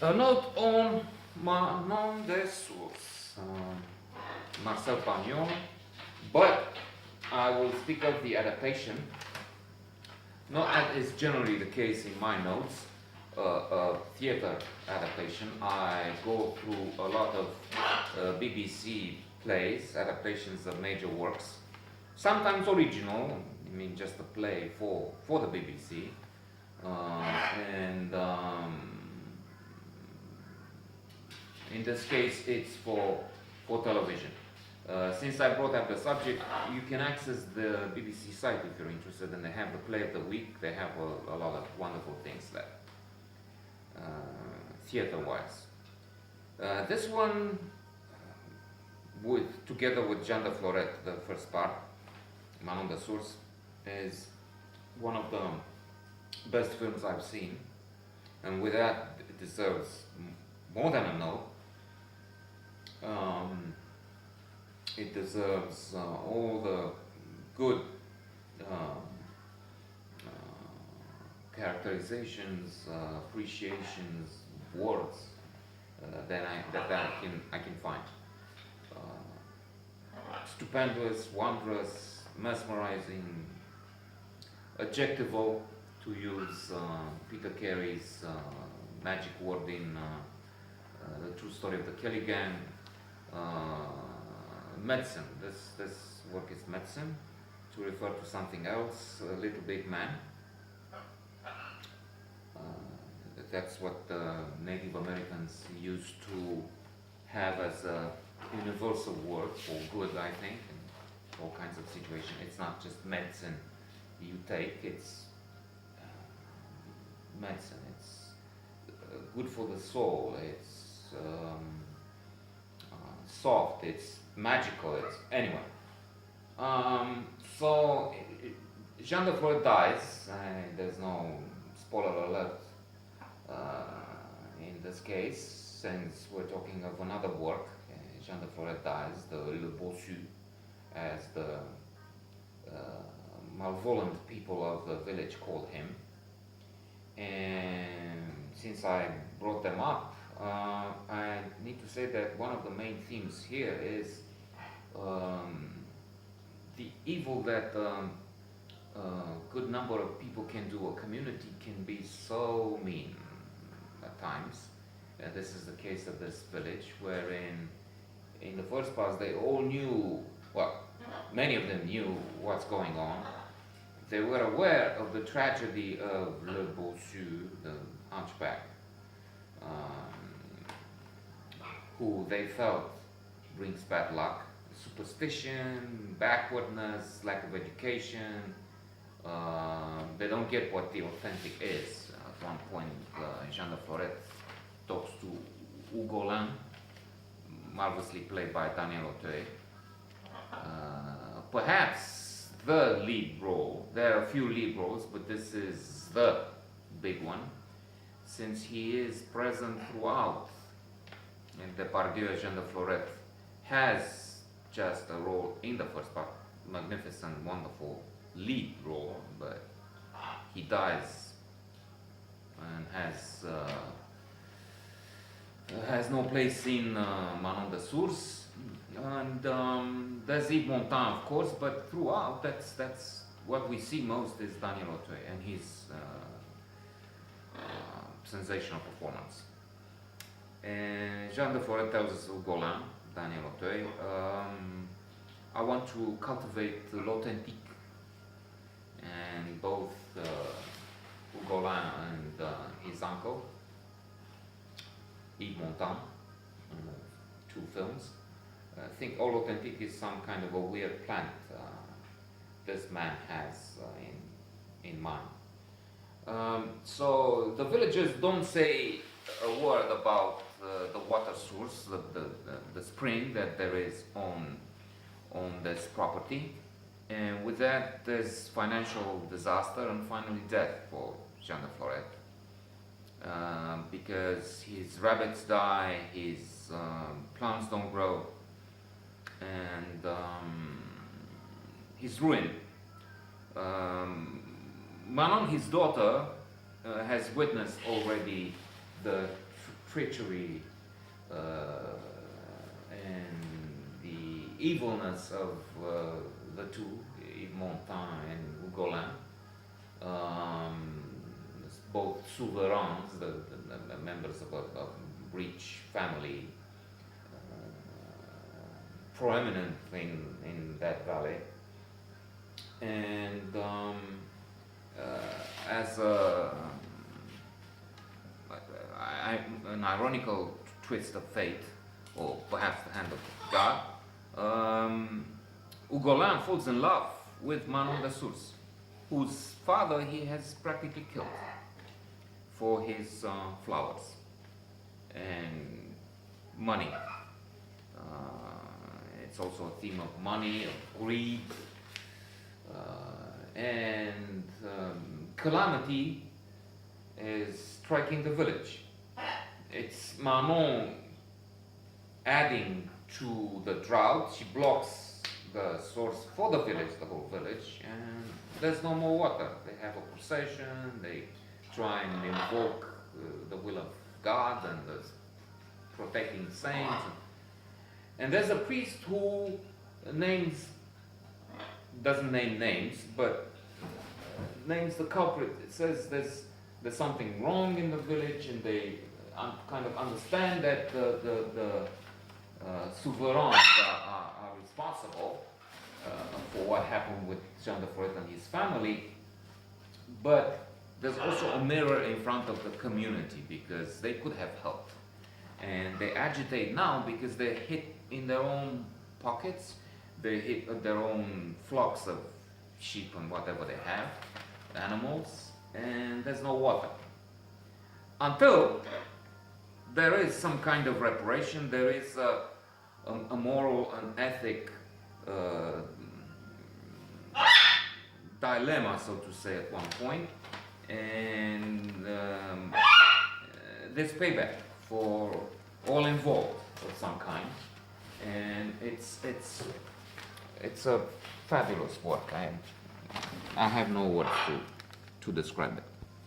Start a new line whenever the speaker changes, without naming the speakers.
A note on Manon de Sources, Marcel Pagnol, but I will speak of the adaptation, not as is generally the case in my notes, theatre adaptation. I go through a lot of BBC plays, adaptations of major works, sometimes original, I mean just a play for the BBC, and in this case it's for television. Since I brought up the subject, you can access the BBC site if you're interested, and they have the play of the week. They have a lot of wonderful things there, theatre-wise. This one, together with Jean de Florette, the first part, Manon de Sources, is one of the best films I've seen, and with that it deserves more than a no. It deserves all the good characterizations, appreciations, words that I can find. Stupendous, wondrous, mesmerizing, adjectival, to use Peter Carey's magic word in The True Story of the Kelly Gang. Medicine. This work is medicine, to refer to something else, a little big man. That's what the Native Americans used to have as a universal word for good, I think, in all kinds of situations. It's not just medicine you take, it's medicine. It's good for the soul, it's soft, it's magical, it's anyway. So Jean de Florette dies. There's no spoiler alert in this case, since we're talking of another work. Jean de Florette dies, the Le Bossu, as the malevolent people of the village called him. And since I brought them up, I need to say that one of the main themes here is the evil that a good number of people can do. A community can be so mean at times. This is the case of this village, wherein in the first part they all knew, well, many of them knew what's going on. They were aware of the tragedy of Le Bossu, the hunchback, who they felt brings bad luck, superstition, backwardness, lack of education. They don't get what the authentic is. At one point, Jean de Florette talks to Ugolin, marvelously played by Daniel Auteuil. Perhaps the lead role. There are a few lead roles, but this is the big one, since he is present throughout. And Depardieu, Jean de Florette, has just a role in the first part, magnificent, wonderful lead role, but he dies and has no place in Manon de Sources. And there's Yves Montand, of course, but throughout, that's what we see most is Daniel Auteuil and his sensational performance. And Jean de Florette tells Ugolin, Daniel Auteuil, I want to cultivate l'authentique. And both Ugolin and his uncle, Yves Montand, two films, I think all authentique is some kind of a weird plant this man has in mind. So the villagers don't say a word about the water source, the spring that there is on this property, and with that there's financial disaster and finally death for Jean de Florette, because his rabbits die, his plants don't grow, and he's ruined. Manon, his daughter, has witnessed already the treachery and the evilness of the two, Montan and Ugolin, both souverains, the members of a rich family, proeminent in that valley, and as an ironical twist of fate, or perhaps the hand of God, Ugolin falls in love with Manon de Sources, whose father he has practically killed for his flowers and money. It's also a theme of money, of greed, and calamity is striking the village. It's Manon adding to the drought. She blocks the source for the village, the whole village, and there's no more water. They have a procession, they try and invoke the will of God and the protecting saints. And there's a priest who doesn't name names, but names the culprit. It says there's something wrong in the village, and they kind of understand that the souverains are responsible for what happened with Jean de Florette and his family. But there's also a mirror in front of the community, because they could have helped. And they agitate now because they're hit in their own pockets, they hit their own flocks of sheep and whatever they have, animals, and there's no water. Until there is some kind of reparation, there is a moral and ethic dilemma, so to say, at one point, and there's payback for all involved of some kind, and it's a fabulous work. I have no words to describe it.